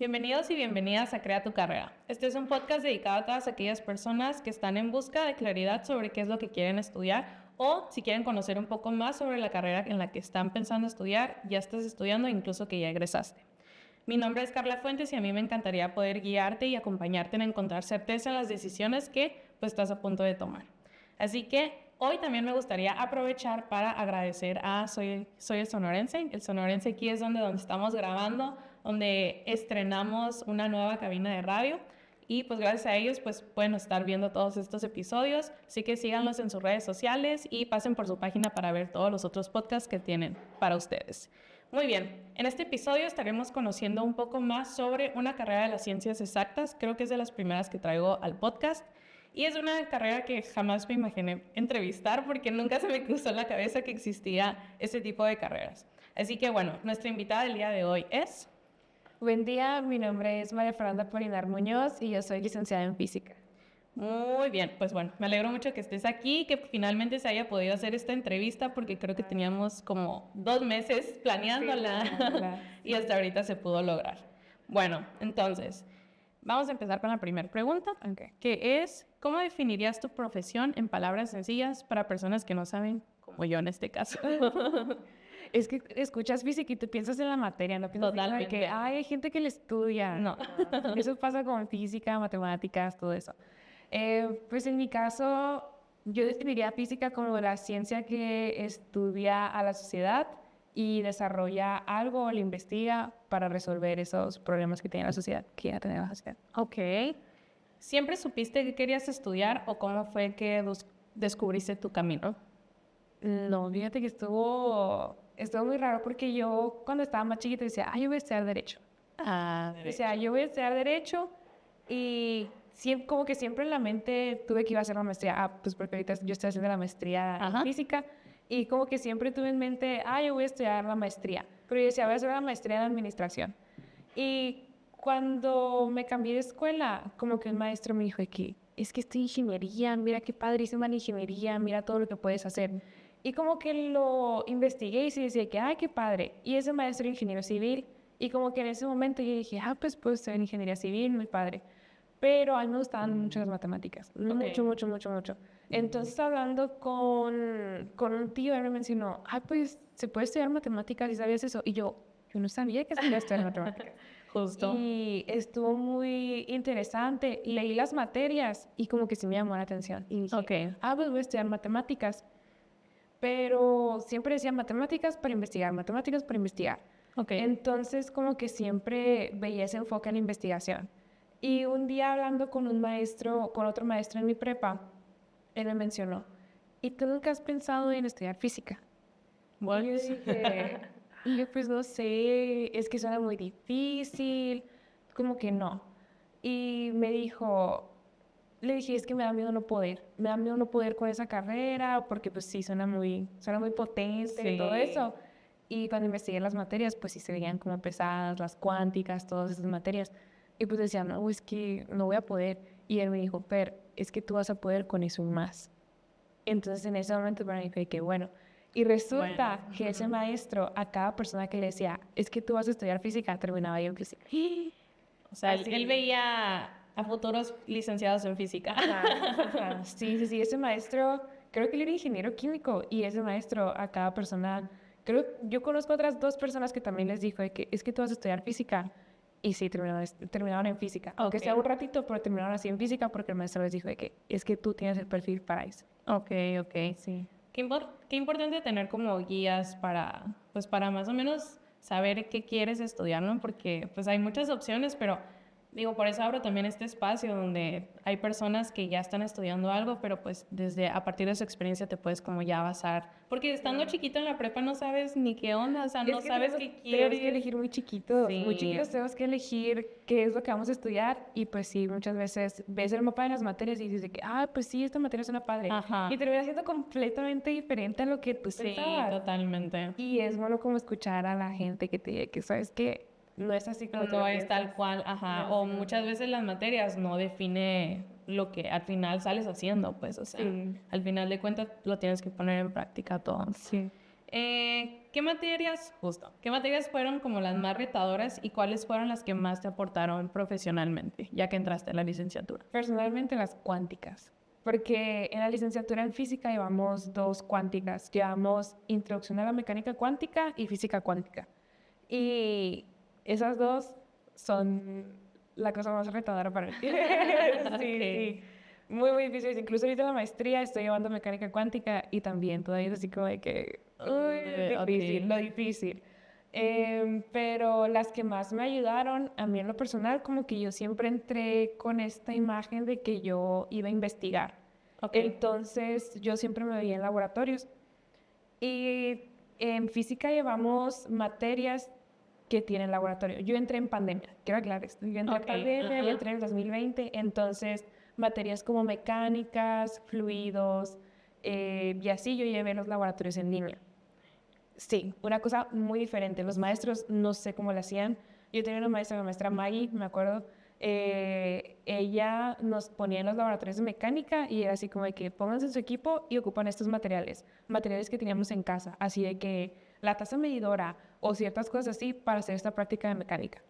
Bienvenidos y bienvenidas a Crea tu Carrera. Este es un podcast dedicado a todas aquellas personas que están en busca de claridad sobre qué es lo que quieren estudiar o si quieren conocer un poco más sobre la carrera en la que están pensando estudiar, ya estás estudiando, incluso que ya egresaste. Mi nombre es Carla Fuentes y a mí me encantaría poder guiarte y acompañarte en encontrar certeza en las decisiones que estás a punto de tomar. Así que hoy también me gustaría aprovechar para agradecer a Soy el Sonorense. El Sonorense aquí es donde estamos grabando, donde estrenamos una nueva cabina de radio y pues gracias a ellos pues pueden estar viendo todos estos episodios, así que síganlos en sus redes sociales y pasen por su página para ver todos los otros podcasts que tienen para ustedes. Muy bien, en este episodio estaremos conociendo un poco más sobre una carrera de las ciencias exactas, creo que es de las primeras que traigo al podcast. Y es una carrera que jamás me imaginé entrevistar porque nunca se me cruzó en la cabeza que existía ese tipo de carreras. Así que bueno, nuestra invitada del día de hoy es... Buen día, mi nombre es María Fernanda Polinar Muñoz y yo soy licenciada en física. Muy bien, pues bueno, me alegro mucho que estés aquí, que finalmente se haya podido hacer esta entrevista porque creo que teníamos como 2 meses planeándola y hasta ahorita se pudo lograr. Bueno, entonces... Vamos a empezar con la primera pregunta, que es, ¿cómo definirías tu profesión en palabras sencillas para personas que no saben, como yo en este caso? Es que escuchas física y tú piensas en la materia, no piensas en que hay gente que le estudia. No. Eso pasa con física, matemáticas, todo eso. Pues en mi caso, yo definiría física como la ciencia que estudia a la sociedad y desarrolla algo o le investiga para resolver esos problemas que tiene la sociedad, que ya tenemos la sociedad. Ok. ¿Siempre supiste que querías estudiar o cómo fue que descubriste tu camino? No, fíjate que estuvo muy raro porque yo cuando estaba más chiquita decía, yo voy a estudiar Derecho. Derecho. O sea, yo voy a estudiar Derecho y como que siempre en la mente tuve que iba a hacer la maestría. Pues porque ahorita yo estoy haciendo la maestría en física. Y como que siempre tuve en mente, yo voy a estudiar la maestría. Pero yo decía, voy a hacer la maestría en administración. Y cuando me cambié de escuela, como que el maestro me dijo que es que esta ingeniería, mira qué padrísima la ingeniería, mira todo lo que puedes hacer. Y como que lo investigué y se decía que, qué padre. Y ese maestro era ingeniero civil. Y como que en ese momento yo dije, pues puedo estudiar ingeniería civil, muy padre. Pero a mí me gustaban mucho las matemáticas, mucho. Entonces, hablando con un tío, él me mencionó, pues se puede estudiar matemáticas, ¿y sabías eso? Y yo no sabía que se podía estudiar matemáticas. Justo. Y estuvo muy interesante. Leí las materias y como que sí me llamó la atención. Y dije, pues voy a estudiar matemáticas. Pero siempre decía matemáticas para investigar. Entonces, como que siempre veía ese enfoque en la investigación. Y un día hablando con otro maestro en mi prepa, él me mencionó, ¿y tú nunca has pensado en estudiar física? Bueno, yo dije, pues no sé, es que suena muy difícil, como que no. Y le dije, es que me da miedo no poder con esa carrera, porque pues sí, suena muy potente y todo eso. Y cuando investigué las materias, pues sí se veían como pesadas, las cuánticas, todas esas materias. Y pues decía, no, es que no voy a poder. Y él me dijo, es que tú vas a poder con eso y más. Entonces en ese momento para mí fue que bueno. Y resulta que ese maestro, a cada persona que le decía, es que tú vas a estudiar física, terminaba yo en física. O sea, él veía a futuros licenciados en física. Sí, ese maestro, creo que él era ingeniero químico y ese maestro a cada persona, yo conozco otras 2 personas que también les dijo que es que tú vas a estudiar física y sí, terminaron en física. Aunque sea un ratito, pero terminaron así en física porque el maestro les dijo que es que tú tienes el perfil para eso. Ok. Sí. Qué importante tener como guías para más o menos saber qué quieres estudiar, ¿no? Porque pues hay muchas opciones, pero digo, por eso abro también este espacio donde hay personas que ya están estudiando algo, pero pues a partir de su experiencia te puedes como ya basar. Porque estando chiquito en la prepa no sabes ni qué onda, o sea, no sabes qué quieres. Tenemos que elegir muy chiquitos. Sí. Muy chiquitos tenemos que elegir qué es lo que vamos a estudiar y pues sí, muchas veces ves el mapa de las materias y dices que, pues sí, esta materia suena padre. Y termina siendo completamente diferente a lo que tú pensabas. Sí, totalmente. Y es bueno como escuchar a la gente que te diga que sabes que no es así como no es tal cual, o muchas veces las materias no define lo que al final sales haciendo, pues, o sea, al final de cuentas lo tienes que poner en práctica todo. Sí. ¿Qué ¿qué materias, qué materias fueron como las más retadoras y cuáles fueron las que más te aportaron profesionalmente, ya que entraste a la licenciatura? Personalmente las cuánticas, porque en la licenciatura en física llevamos 2 cuánticas, llevamos introducción a la mecánica cuántica y física cuántica. Y esas 2 son la cosa más retadora para mí. Sí. Muy, muy difícil. Incluso ahorita en la maestría estoy llevando mecánica cuántica y también todavía es así como de que, difícil, lo difícil. Pero las que más me ayudaron a mí en lo personal, como que yo siempre entré con esta imagen de que yo iba a investigar. Entonces yo siempre me veía en laboratorios. Y en física llevamos materias que tienen laboratorio. Yo entré en pandemia, quiero aclarar esto. Yo entré en pandemia, yo entré en el 2020, entonces materias como mecánicas, fluidos, y así yo llevé los laboratorios en línea. Sí, una cosa muy diferente. Los maestros no sé cómo lo hacían. Yo tenía una maestra, la maestra Maggie, me acuerdo. Ella nos ponía en los laboratorios de mecánica y era así como de que pónganse en su equipo y ocupan estos materiales que teníamos en casa, así de que la taza medidora o ciertas cosas así para hacer esta práctica de mecánica.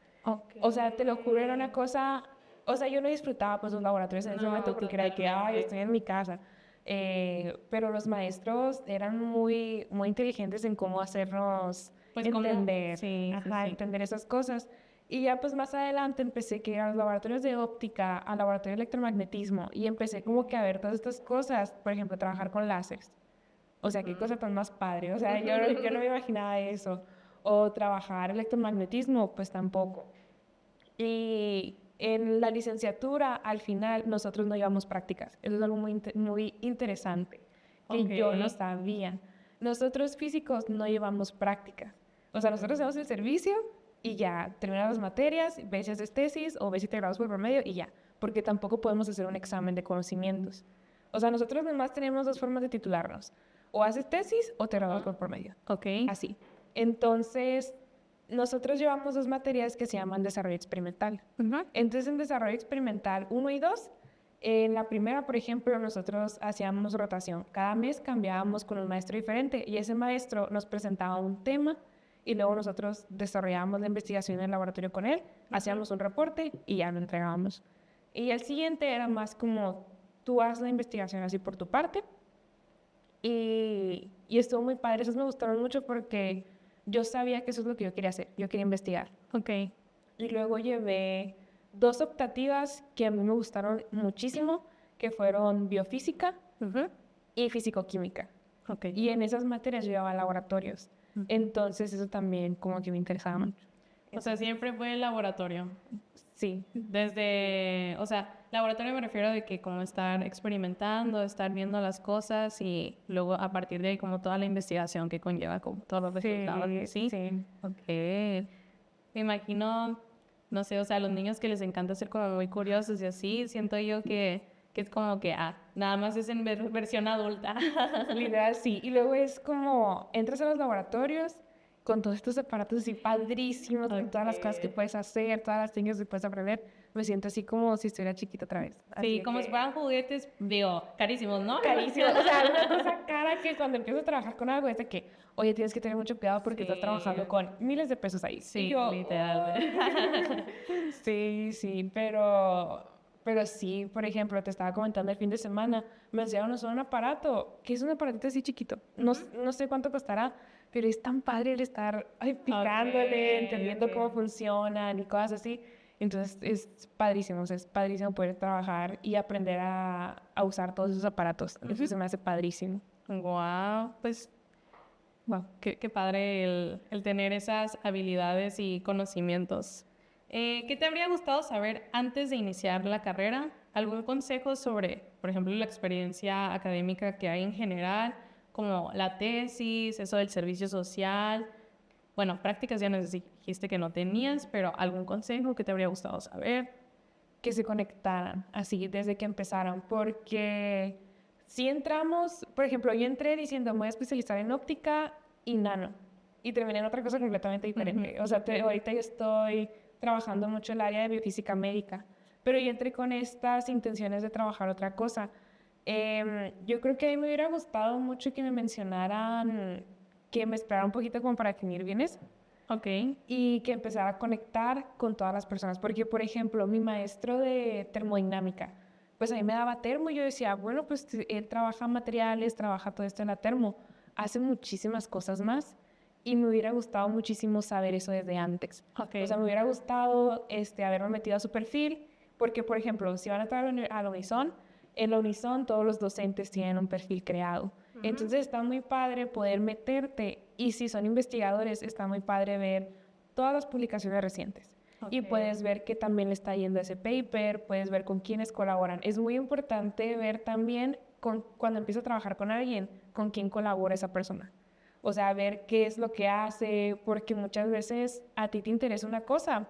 O sea, te lo juro, era una cosa, o sea, yo no disfrutaba pues los laboratorios en ese momento porque era de que, ay, estoy en mi casa. Pero los maestros eran muy, muy inteligentes en cómo hacernos pues entender, entender esas cosas. Y ya pues más adelante empecé que ir a los laboratorios de óptica, al laboratorio de electromagnetismo y empecé como que a ver todas estas cosas, por ejemplo, trabajar con láseres. O sea, qué cosa tan más padre. O sea, yo no me imaginaba eso. O trabajar electromagnetismo, pues tampoco. Y en la licenciatura, al final, nosotros no llevamos prácticas. Eso es algo muy interesante que yo no sabía. Nosotros físicos no llevamos prácticas. O sea, nosotros hacemos el servicio y ya, terminas las materias, ves si haces tesis o ves si te grabas por promedio y ya. Porque tampoco podemos hacer un examen de conocimientos. O sea, nosotros nomás tenemos 2 formas de titularnos. O haces tesis o te grabas por promedio. Así. Entonces, nosotros llevamos 2 materias que se llaman desarrollo experimental. Entonces, en desarrollo experimental 1 y 2, en la primera, por ejemplo, nosotros hacíamos rotación. Cada mes cambiábamos con un maestro diferente y ese maestro nos presentaba un tema y luego nosotros desarrollábamos la investigación en el laboratorio con él, hacíamos un reporte y ya lo entregábamos. Y el siguiente era más como tú haz la investigación así por tu parte. Y estuvo muy padre, esos me gustaron mucho porque yo sabía que eso es lo que yo quería hacer, yo quería investigar. Y luego llevé 2 optativas que a mí me gustaron muchísimo, que fueron biofísica y físico-química. Y en esas materias yo llevaba laboratorios. Entonces eso también como que me interesaba mucho. O sea, siempre fue el laboratorio. Sí. Desde, o sea, laboratorio me refiero de que como estar experimentando, estar viendo las cosas y luego a partir de ahí como toda la investigación que conlleva como todos los resultados. Sí. Me imagino, no sé, o sea, a los niños que les encanta ser como muy curiosos y así, siento yo que es como que, nada más es en versión adulta. Literal, sí. Y luego es como, entras a los laboratorios con todos estos aparatos así padrísimos, con todas las cosas que puedes hacer, todas las técnicas que puedes aprender. Me siento así como si estuviera chiquita otra vez. Sí, como si fueran juguetes, digo, carísimos, ¿no? Carísimos. O sea, una cosa cara que cuando empiezo a trabajar con algo es de que, oye, tienes que tener mucho cuidado porque estás trabajando con miles de pesos ahí. Sí, literalmente. Sí, pero sí, por ejemplo, te estaba comentando el fin de semana, me enseñaron a usar un aparato, que es un aparatito así chiquito. No sé cuánto costará, pero es tan padre el estar picándole, entendiendo cómo funcionan y cosas así. Entonces es padrísimo, o sea, es padrísimo poder trabajar y aprender a usar todos esos aparatos. Eso se me hace padrísimo. Wow, pues, qué padre el tener esas habilidades y conocimientos. ¿Qué te habría gustado saber antes de iniciar la carrera? ¿Algún consejo sobre, por ejemplo, la experiencia académica que hay en general, como la tesis, eso del servicio social? Bueno, prácticas ya nos dijiste que no tenías, pero ¿algún consejo que te habría gustado saber? Que se conectaran, así, desde que empezaron, porque si entramos, por ejemplo, yo entré diciendo me voy a especializar en óptica y nano, y terminé en otra cosa completamente diferente. O sea, ahorita yo estoy trabajando mucho en el área de biofísica médica, pero yo entré con estas intenciones de trabajar otra cosa. Yo creo que a mí me hubiera gustado mucho que me mencionaran que me esperara un poquito como para definir bien eso. Ok. Y que empezara a conectar con todas las personas. Porque, por ejemplo, mi maestro de termodinámica, pues a mí me daba termo y yo decía, bueno, pues él trabaja materiales, trabaja todo esto en la termo, hace muchísimas cosas más. Y me hubiera gustado muchísimo saber eso desde antes. Okay. O sea, me hubiera gustado haberme metido a su perfil, porque, por ejemplo, si van a entrar a la Unison, en la Unison todos los docentes tienen un perfil creado. Entonces está muy padre poder meterte, y si son investigadores, está muy padre ver todas las publicaciones recientes. Okay. Y puedes ver que también le está yendo ese paper, puedes ver con quiénes colaboran. Es muy importante ver también, cuando empiezas a trabajar con alguien, con quién colabora esa persona. O sea, ver qué es lo que hace, porque muchas veces a ti te interesa una cosa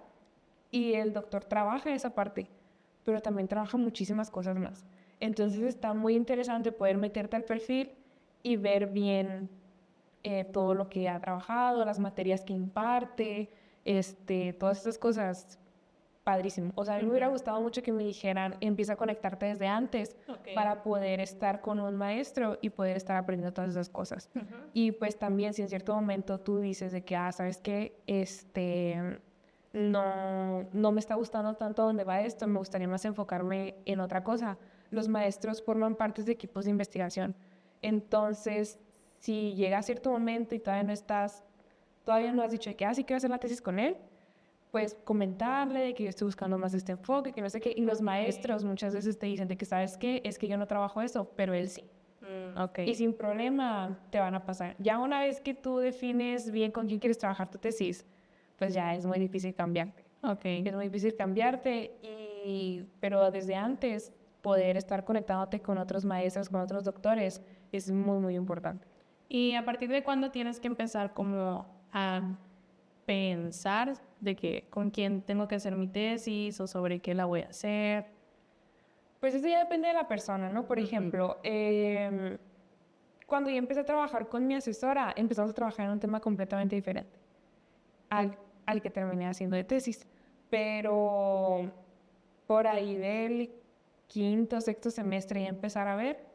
y el doctor trabaja esa parte, pero también trabaja muchísimas cosas más. Entonces está muy interesante poder meterte al perfil y ver bien todo lo que ha trabajado, las materias que imparte, todas estas cosas. Padrísimo. O sea, a mí me hubiera gustado mucho que me dijeran, empieza a conectarte desde antes para poder estar con un maestro y poder estar aprendiendo todas esas cosas. Y pues también si en cierto momento tú dices de que, ¿sabes qué? No me está gustando tanto dónde va esto, me gustaría más enfocarme en otra cosa. Los maestros forman partes de equipos de investigación. Entonces, si llega a cierto momento y todavía no has dicho de que, sí quiero hacer la tesis con él, pues comentarle de que yo estoy buscando más este enfoque, que no sé qué. Y los maestros muchas veces te dicen de que, ¿sabes qué? Es que yo no trabajo eso, pero él sí. Okay. Y sin problema te van a pasar. Ya una vez que tú defines bien con quién quieres trabajar tu tesis, pues ya es muy difícil cambiarte. Okay. Es muy difícil cambiarte, pero desde antes poder estar conectándote con otros maestros, con otros doctores, es muy, muy importante. ¿Y a partir de cuándo tienes que empezar como a pensar de que con quién tengo que hacer mi tesis o sobre qué la voy a hacer? Pues eso ya depende de la persona, ¿no? Por ejemplo, cuando yo empecé a trabajar con mi asesora, empezamos a trabajar en un tema completamente diferente al que terminé haciendo de tesis. Pero por ahí del quinto o sexto semestre ya empezar a ver,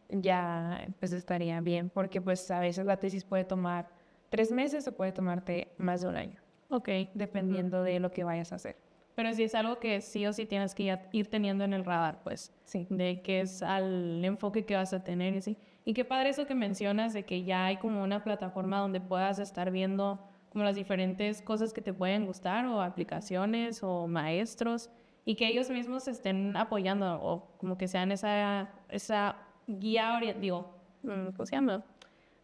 ya pues estaría bien, porque pues a veces la tesis puede tomar 3 meses o puede tomarte más de un año. Ok. Dependiendo de lo que vayas a hacer. Pero sí es algo que sí o sí tienes que ir teniendo en el radar, pues. Sí. De qué es al enfoque que vas a tener y así. Y qué padre eso que mencionas de que ya hay como una plataforma donde puedas estar viendo como las diferentes cosas que te pueden gustar o aplicaciones o maestros y que ellos mismos estén apoyando o como que sean esa guía, ¿cómo se llama?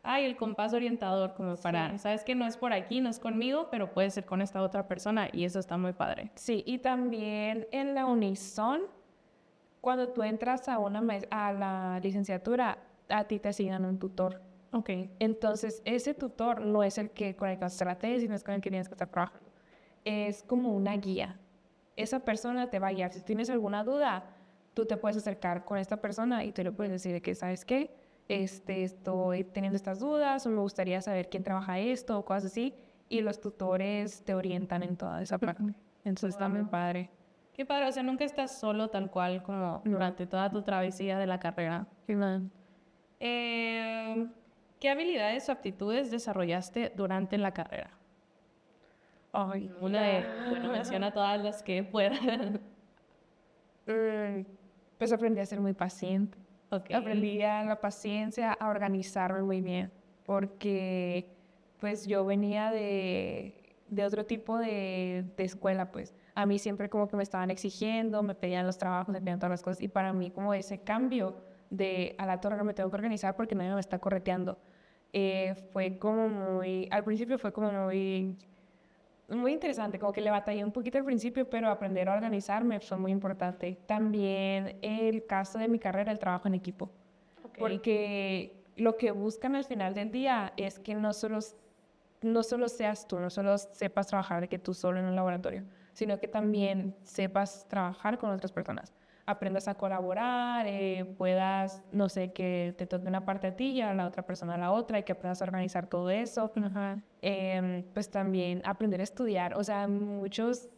El compás orientador, como para, sabes que no es por aquí, no es conmigo, pero puede ser con esta otra persona y eso está muy padre. Sí, y también en la Unison, cuando tú entras a la licenciatura, a ti te asignan un tutor. Ok. Entonces, ese tutor no es el que con el que vas a hacer la tesis, no es con el que tienes que estar trabajando. Es como una guía. Esa persona te va a guiar. Si tienes alguna duda, tú te puedes acercar con esta persona y te le puedes decir de que, ¿sabes qué? Estoy teniendo estas dudas o me gustaría saber quién trabaja esto o cosas así. Y los tutores te orientan en toda esa parte. Entonces está muy padre. Qué padre, o sea, nunca estás solo tal cual como durante toda tu travesía de la carrera. ¿Qué habilidades o aptitudes desarrollaste durante la carrera? Menciona todas las que puedas. Pues aprendí a ser muy paciente. Okay. Aprendí a la paciencia, a organizarme muy bien, porque pues yo venía de otro tipo de escuela, pues a mí siempre como que me estaban exigiendo, me pedían los trabajos, me pedían todas las cosas, y para mí como ese cambio de a la torre me tengo que organizar porque nadie me está correteando, fue como al principio fue como muy interesante, como que le batallé un poquito al principio, pero aprender a organizarme fue muy importante. También el caso de mi carrera, el trabajo en equipo. Okay. Porque lo que buscan al final del día es que no solo seas tú, no solo sepas trabajar de que tú solo en un laboratorio, sino que también sepas trabajar con otras personas. Aprendas a colaborar, puedas, no sé, que te toque una parte a ti y a la otra persona a la otra y que aprendas a organizar todo eso. Pues también aprender a estudiar. O sea, muchos,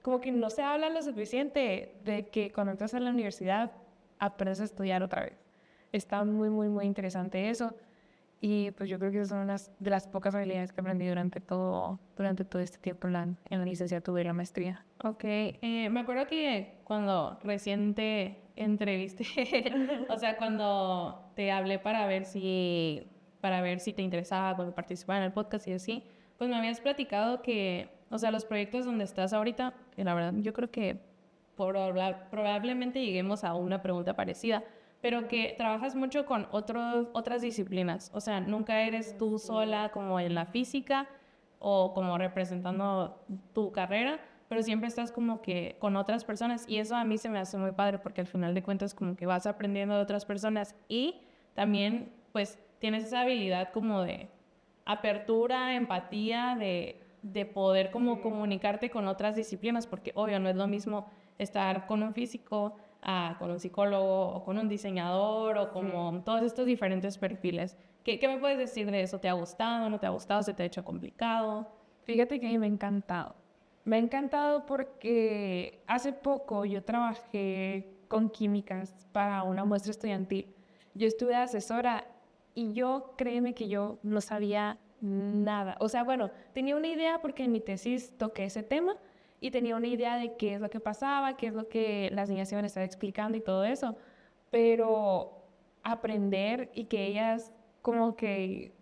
como que no se habla lo suficiente de que cuando entras a la universidad aprendes a estudiar otra vez. Está muy, muy, muy interesante eso. Y pues yo creo que esas son unas de las pocas habilidades que aprendí durante todo este tiempo en la licenciatura y la maestría. Ok, me acuerdo que cuando recién te entrevisté, o sea, cuando te hablé para ver si te interesaba cuando participar en el podcast y así, pues me habías platicado que, o sea, los proyectos donde estás ahorita, que la verdad yo creo que probablemente lleguemos a una pregunta parecida, pero que trabajas mucho con otras disciplinas, o sea, nunca eres tú sola como en la física o como representando tu carrera, pero siempre estás como que con otras personas y eso a mí se me hace muy padre porque al final de cuentas como que vas aprendiendo de otras personas y también pues tienes esa habilidad como de apertura, empatía, de poder como comunicarte con otras disciplinas, porque obvio no es lo mismo estar con un físico, con un psicólogo o con un diseñador o como todos estos diferentes perfiles. ¿Qué me puedes decir de eso? ¿Te ha gustado? ¿No te ha gustado? ¿Se te ha hecho complicado? Fíjate que a mí me ha encantado. Me ha encantado porque hace poco yo trabajé con químicas para una muestra estudiantil. Yo estuve de asesora y créeme que yo no sabía nada. O sea, bueno, tenía una idea porque en mi tesis toqué ese tema y tenía una idea de qué es lo que pasaba, qué es lo que las niñas iban a estar explicando y todo eso. Pero aprender y que ellas como que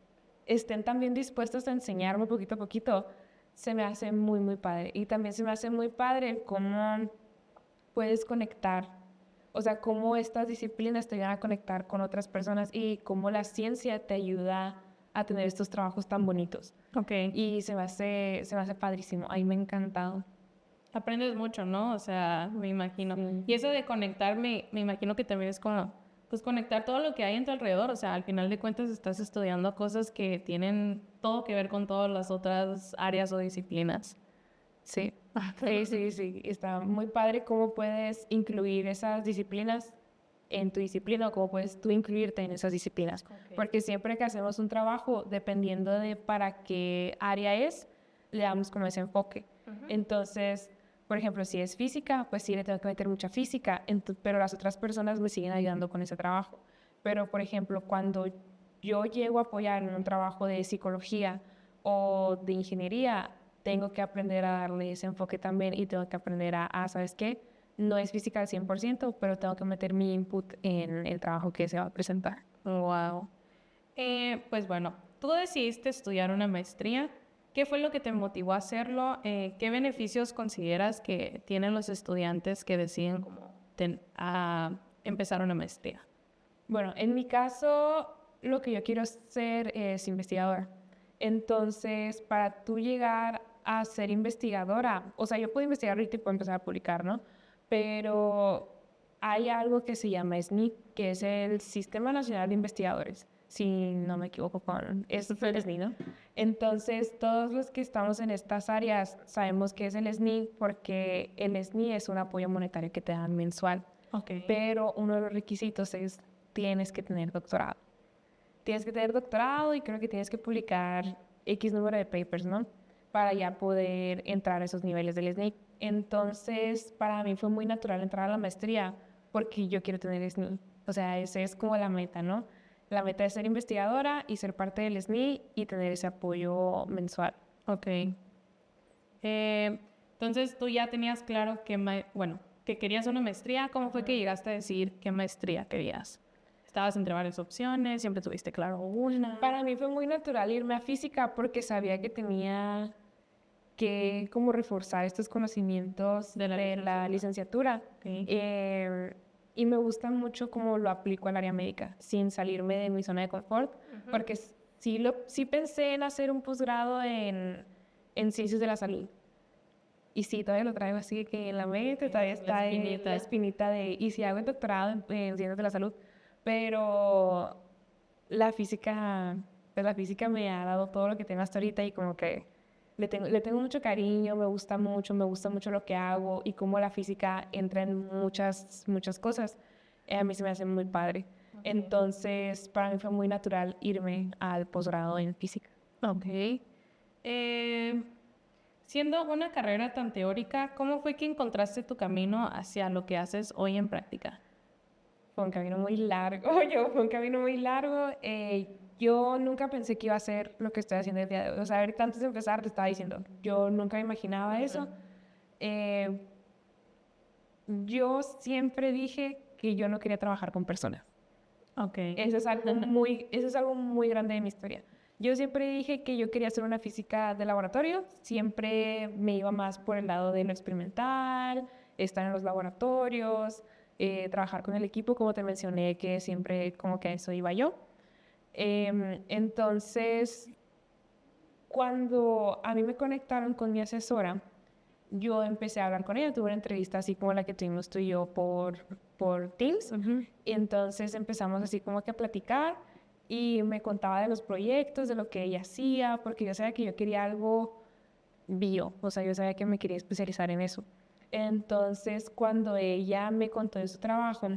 estén también dispuestas a enseñarme poquito a poquito, se me hace muy, muy padre. Y también se me hace muy padre el cómo puedes conectar, o sea, cómo estas disciplinas te ayudan a conectar con otras personas y cómo la ciencia te ayuda a tener estos trabajos tan bonitos. Ok. Y se me hace padrísimo. A mí me ha encantado. Aprendes mucho, ¿no? O sea, me imagino. Sí. Y eso de conectarme, me imagino que también es como, pues conectar todo lo que hay en tu alrededor. O sea, al final de cuentas estás estudiando cosas que tienen todo que ver con todas las otras áreas o disciplinas. Sí, sí. Está muy padre cómo puedes incluir esas disciplinas en tu disciplina o cómo puedes tú incluirte en esas disciplinas. Okay. Porque siempre que hacemos un trabajo, dependiendo de para qué área es, le damos como ese enfoque. Entonces, por ejemplo, si es física, pues sí le tengo que meter mucha física, pero las otras personas me siguen ayudando con ese trabajo. Pero, por ejemplo, cuando yo llego a apoyar en un trabajo de psicología o de ingeniería, tengo que aprender a darle ese enfoque también y tengo que aprender ¿sabes qué? No es física al 100%, pero tengo que meter mi input en el trabajo que se va a presentar. Wow. Pues bueno, tú decidiste estudiar una maestría. ¿Qué fue lo que te motivó a hacerlo? ¿Qué beneficios consideras que tienen los estudiantes que deciden como a empezar una maestría? Bueno, en mi caso, lo que yo quiero ser es investigadora. Entonces, para tú llegar a ser investigadora, o sea, yo puedo investigar ahorita y puedo empezar a publicar, ¿no? Pero hay algo que se llama SNI, que es el Sistema Nacional de Investigadores, si no me equivoco, eso fue el SNI, ¿no? Entonces, todos los que estamos en estas áreas sabemos que es el SNI porque el SNI es un apoyo monetario que te dan mensual. Okay. Pero uno de los requisitos es tienes que tener doctorado. Tienes que tener doctorado y creo que tienes que publicar X número de papers, ¿no? Para ya poder entrar a esos niveles del SNI. Entonces, para mí fue muy natural entrar a la maestría porque yo quiero tener SNI. O sea, esa es como la meta, ¿no? La meta es ser investigadora y ser parte del SNI y tener ese apoyo mensual. Ok. Entonces, tú ya tenías claro que querías una maestría. ¿Cómo fue que llegaste a decir qué maestría querías? ¿Estabas entre varias opciones? ¿Siempre tuviste claro una? Para mí fue muy natural irme a física porque sabía que tenía que como reforzar estos conocimientos de la licenciatura. Okay. Y me gusta mucho cómo lo aplico al área médica, sin salirme de mi zona de confort, porque sí pensé en hacer un posgrado en ciencias de la salud. Y sí, todavía lo traigo así que en la mente, todavía está la espinita de, y si hago el doctorado en ciencias de la salud, pero la física me ha dado todo lo que tengo hasta ahorita y como que le tengo mucho cariño, me gusta mucho lo que hago y cómo la física entra en muchas cosas. A mí se me hace muy padre. Okay. Entonces, para mí fue muy natural irme al posgrado en física. Ok. Siendo una carrera tan teórica, ¿cómo fue que encontraste tu camino hacia lo que haces hoy en práctica? Fue un camino muy largo, fue un camino muy largo. yo nunca pensé que iba a hacer lo que estoy haciendo el día de hoy. O sea, ahorita antes de empezar te estaba diciendo, yo nunca me imaginaba eso. Yo siempre dije que yo no quería trabajar con personas. Okay. Eso es algo muy grande de mi historia. Yo siempre dije que yo quería hacer una física de laboratorio. Siempre me iba más por el lado de lo experimental, estar en los laboratorios, trabajar con el equipo, como te mencioné, que siempre como que a eso iba yo. Entonces, cuando a mí me conectaron con mi asesora, yo empecé a hablar con ella, tuve una entrevista así como la que tuvimos tú y yo por Teams, y entonces empezamos así como que a platicar y me contaba de los proyectos, de lo que ella hacía, porque yo sabía que yo quería algo bio, o sea, yo sabía que me quería especializar en eso. Entonces, cuando ella me contó de su trabajo,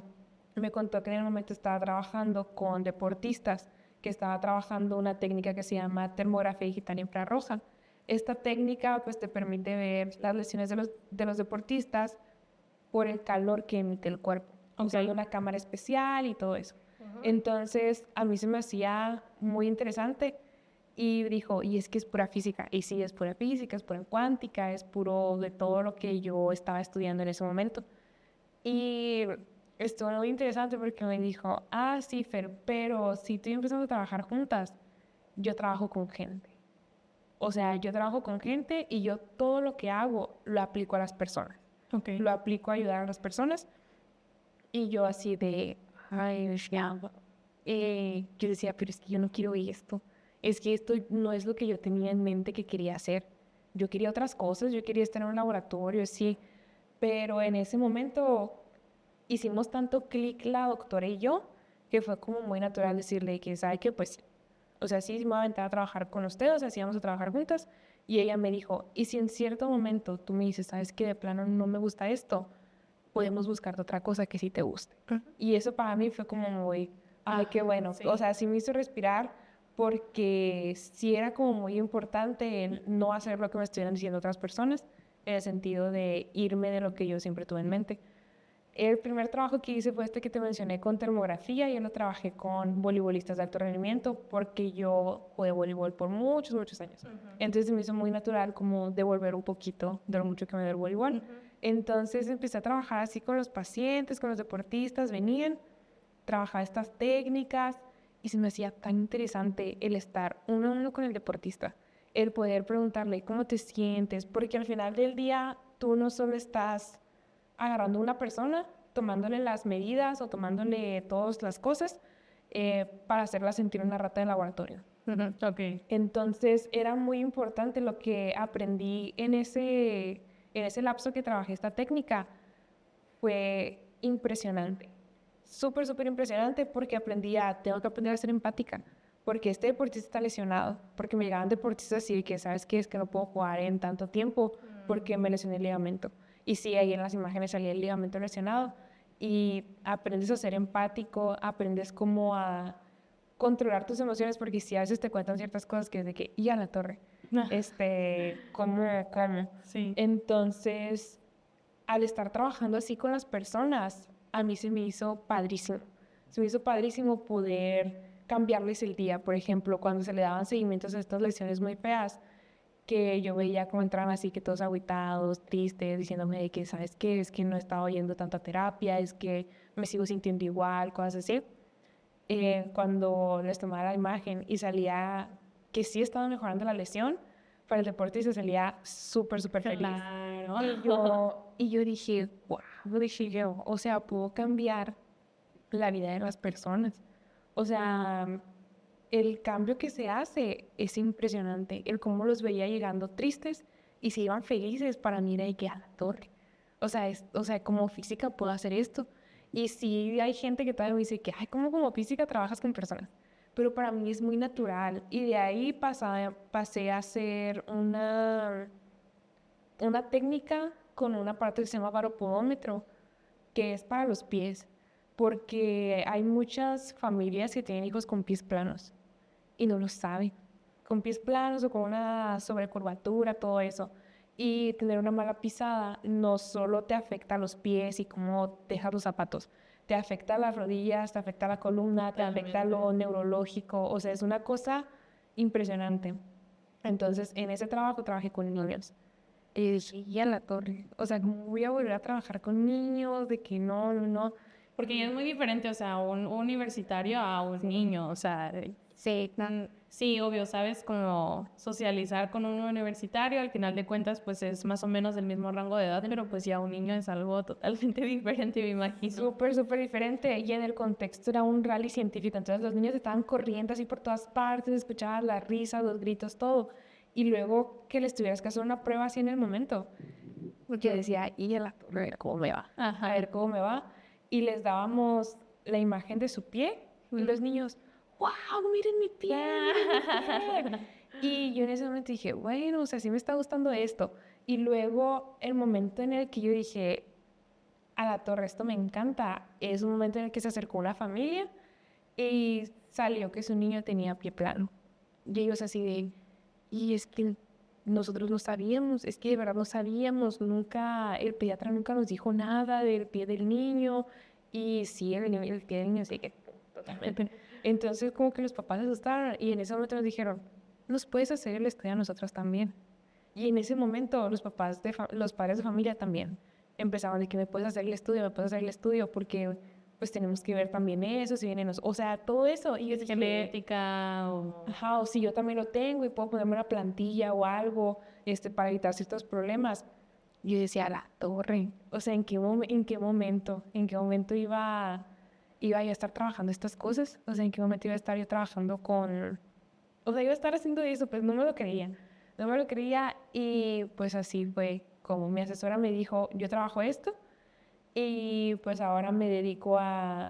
me contó que en el momento estaba trabajando con deportistas, que estaba trabajando una técnica que se llama termografía digital infrarroja. Esta técnica pues te permite ver las lesiones de los deportistas por el calor que emite el cuerpo. O sea, hay una cámara especial y todo eso. Entonces, a mí se me hacía muy interesante y dijo, y es que es pura física. Y sí, es pura física, es pura cuántica, es puro de todo lo que yo estaba estudiando en ese momento. Y estuvo muy interesante porque me dijo, sí, Fer, pero si tú y yo empezamos a trabajar juntas, yo trabajo con gente. O sea, yo trabajo con gente y yo todo lo que hago lo aplico a las personas. Okay. Lo aplico a ayudar a las personas. Y yo así de, ya. Yo decía, pero es que yo no quiero esto. Es que esto no es lo que yo tenía en mente que quería hacer. Yo quería otras cosas, yo quería estar en un laboratorio, sí. Pero en ese momento hicimos tanto clic la doctora y yo, que fue como muy natural decirle que, ¿sabe qué? Pues, o sea, sí me voy a aventar a trabajar con usted, o sea, sí vamos a trabajar juntas. Y ella me dijo, y si en cierto momento tú me dices, ¿sabes qué? De plano no me gusta esto, podemos buscarte otra cosa que sí te guste. Y eso para mí fue como muy, qué bueno. Sí. O sea, sí me hizo respirar porque sí era como muy importante el no hacer lo que me estuvieran diciendo otras personas, en el sentido de irme de lo que yo siempre tuve en mente. El primer trabajo que hice fue este que te mencioné con termografía. Yo lo trabajé con voleibolistas de alto rendimiento porque yo jugué voleibol por muchos, muchos años. Entonces me hizo muy natural como devolver un poquito de lo mucho que me dio el voleibol. Entonces empecé a trabajar así con los pacientes, con los deportistas, venían, trabajaba estas técnicas y se me hacía tan interesante el estar uno a uno con el deportista, el poder preguntarle cómo te sientes, porque al final del día tú no solo estás agarrando a una persona, tomándole las medidas o tomándole todas las cosas para hacerla sentir una rata de laboratorio. Okay. Entonces era muy importante lo que aprendí en ese lapso que trabajé esta técnica. Fue impresionante, súper, súper impresionante porque tengo que aprender a ser empática, porque este deportista está lesionado, porque me llegaban deportistas así que, ¿sabes qué? Es que no puedo jugar en tanto tiempo porque me lesioné el ligamento. Y sí, ahí en las imágenes salía el ligamento lesionado y aprendes a ser empático, aprendes como a controlar tus emociones, porque sí, a veces te cuentan ciertas cosas que es de que, y a la torre, ¿cómo? Sí. Entonces, al estar trabajando así con las personas, a mí se me hizo padrísimo. Se me hizo padrísimo poder cambiarles el día. Por ejemplo, cuando se le daban seguimientos a estas lesiones muy feas, que yo veía cómo entraban así que todos agüitados, tristes, diciéndome de que, ¿sabes qué? Es que no he estado yendo tanta terapia, es que me sigo sintiendo igual, cosas así. Cuando les tomaba la imagen y salía que sí estaba mejorando la lesión, para el deportista salía súper, súper feliz. Claro. Y yo dije, wow, o sea, puedo cambiar la vida de las personas. O sea, el cambio que se hace es impresionante. El cómo los veía llegando tristes y se iban felices, para mí era de que a la torre. O sea, como física puedo hacer esto. Y sí hay gente que todavía me dice que, ¿cómo como física trabajas con personas? Pero para mí es muy natural. Y de ahí pasé a hacer una técnica con un aparato que se llama baropodómetro, que es para los pies, porque hay muchas familias que tienen hijos con pies planos y no lo saben, con pies planos o con una sobrecurvatura, todo eso. Y tener una mala pisada no solo te afecta a los pies y cómo dejas los zapatos, te afecta las rodillas, te afecta la columna, te afecta lo neurológico, o sea, es una cosa impresionante. Entonces, en ese trabajo trabajé con niños. Y dije, y a la torre, o sea, ¿cómo voy a volver a trabajar con niños? De que no. Porque ya es muy diferente, o sea, un universitario a un niño, o sea, Sí, sí, obvio, sabes, como socializar con un universitario, al final de cuentas, pues es más o menos del mismo rango de edad, pero pues ya un niño es algo totalmente diferente, me imagino. súper diferente. Y en el contexto era un rally científico, entonces los niños estaban corriendo así por todas partes, escuchaban la risa, los gritos, todo. Y luego que les tuvieras que hacer una prueba así en el momento, porque decía, y a la torre, a ver cómo me va, Ajá. a ver cómo me va. Y les dábamos la imagen de su pie, y los niños, wow, miren mi pie, miren mi pie. Y yo en ese momento dije, bueno, o sea, sí me está gustando esto. Y luego el momento en el que yo dije, a la torre, esto me encanta, es un momento en el que se acercó una familia y salió que su niño tenía pie plano. Y ellos así de, y es que nosotros no sabíamos, es que de verdad no sabíamos, nunca, el pediatra nunca nos dijo nada del pie del niño. Y sí, el pie del niño sí que totalmente. Entonces como que los papás se asustaron y en ese momento nos dijeron, nos puedes hacer el estudio a nosotras también. Y en ese momento los papás los padres de familia también empezaban de que me puedes hacer el estudio, porque pues tenemos que ver también eso, si vienen o sea, todo eso. Y yo dije, Genética o... ajá, o si yo también lo tengo y puedo ponerme una plantilla o algo para evitar ciertos problemas. Yo decía, a la torre, o sea, ¿en qué momento iba yo a estar trabajando estas cosas? O sea, ¿en qué momento iba a estar yo trabajando o sea, iba a estar haciendo eso? Pues no me lo creía. No me lo creía y pues así fue como mi asesora me dijo, yo trabajo esto y pues ahora me dedico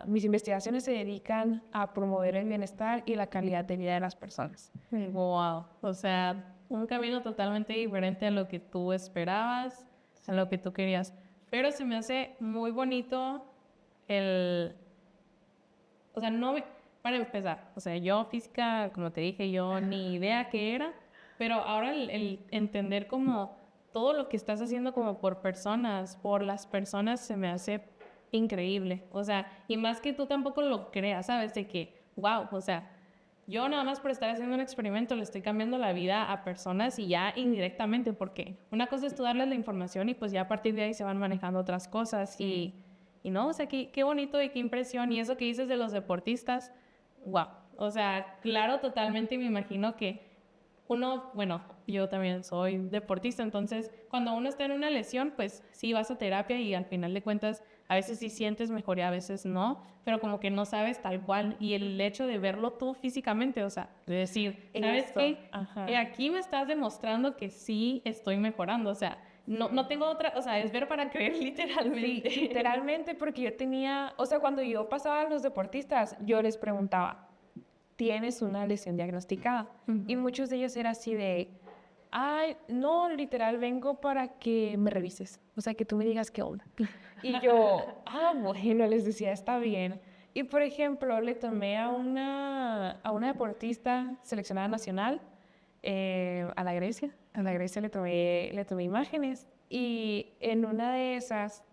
mis investigaciones se dedican a promover el bienestar y la calidad de vida de las personas. Wow, o sea, un camino totalmente diferente a lo que tú esperabas, a lo que tú querías. Pero se me hace muy bonito o sea, para empezar, o sea, yo física, como te dije, yo ni idea qué era, pero ahora el entender como todo lo que estás haciendo como por las personas, se me hace increíble. O sea, y más que tú tampoco lo creas, ¿sabes? De que, wow, o sea, yo nada más por estar haciendo un experimento le estoy cambiando la vida a personas y ya indirectamente, porque una cosa es tú darles la información y pues ya a partir de ahí se van manejando otras cosas y no, o sea, qué bonito y qué impresión. Y eso que dices de los deportistas, wow. O sea, claro, totalmente me imagino que bueno, yo también soy deportista, entonces cuando uno está en una lesión, pues sí vas a terapia y al final de cuentas a veces sí sientes mejoría, a veces no, pero como que no sabes tal cual. Y el hecho de verlo tú físicamente, o sea, de decir, ¿sabes qué? Aquí me estás demostrando que sí estoy mejorando, o sea, no tengo otra, o sea, es ver para creer literalmente. Sí, literalmente, porque yo tenía, o sea, cuando yo pasaba a los deportistas, yo les preguntaba, ¿tienes una lesión diagnosticada? Y muchos de ellos era así de, ay, no, literal, vengo para que me revises, o sea, que tú me digas qué onda. Y yo, bueno, les decía, está bien. Y, por ejemplo, le tomé a una deportista seleccionada nacional, a la Grecia le tomé imágenes y en una de esas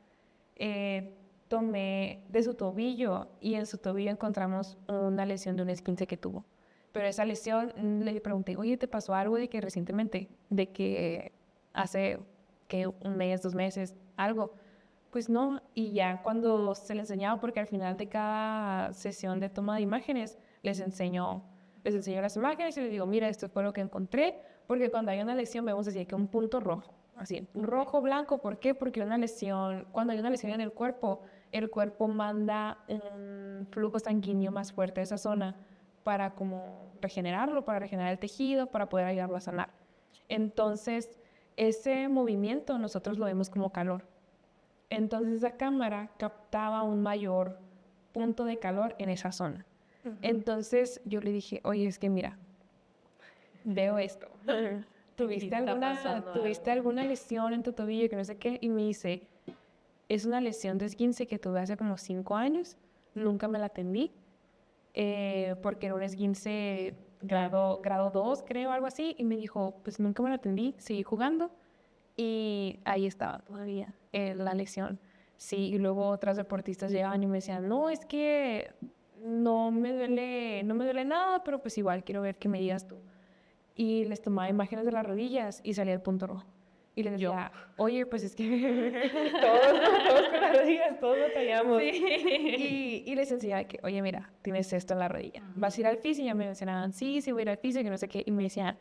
tomé de su tobillo y en su tobillo encontramos una lesión de un esguince que tuvo. Pero esa lesión, le pregunté, oye, ¿te pasó algo de que recientemente, de que hace que un mes, 2 meses, algo? Pues no, y ya cuando se le enseñaba, porque al final de cada sesión de toma de imágenes les enseño las imágenes y les digo, mira, esto fue lo que encontré, porque cuando hay una lesión vemos así que un punto rojo, así, rojo, blanco. ¿Por qué? Porque cuando hay una lesión en el cuerpo manda un flujo sanguíneo más fuerte a esa zona para como regenerarlo, para regenerar el tejido, para poder ayudarlo a sanar. Entonces, ese movimiento nosotros lo vemos como calor. Entonces, esa cámara captaba un mayor punto de calor en esa zona. Entonces, yo le dije, oye, es que mira, veo esto. ¿Tuviste alguna lesión en tu tobillo que no sé qué? Y me dice, es una lesión de esguince que tuve hace como 5 años. Nunca me la atendí porque era un esguince grado 2, creo, algo así. Y me dijo, pues nunca me la atendí, seguí jugando. Y ahí estaba todavía la lesión. Sí, y luego otras deportistas llegaban y me decían, no, es que no me duele nada, pero pues igual quiero ver que me digas tú. Y les tomaba imágenes de las rodillas y salía el punto rojo. Y les decía, oye, pues es que todos con las rodillas, todos batallamos. Sí. Y les enseñaba que, oye, mira, tienes esto en la rodilla. ¿Vas a ir al fisio? Y ya me mencionaban, sí, voy a ir al fisio, que no sé qué. Y me decían,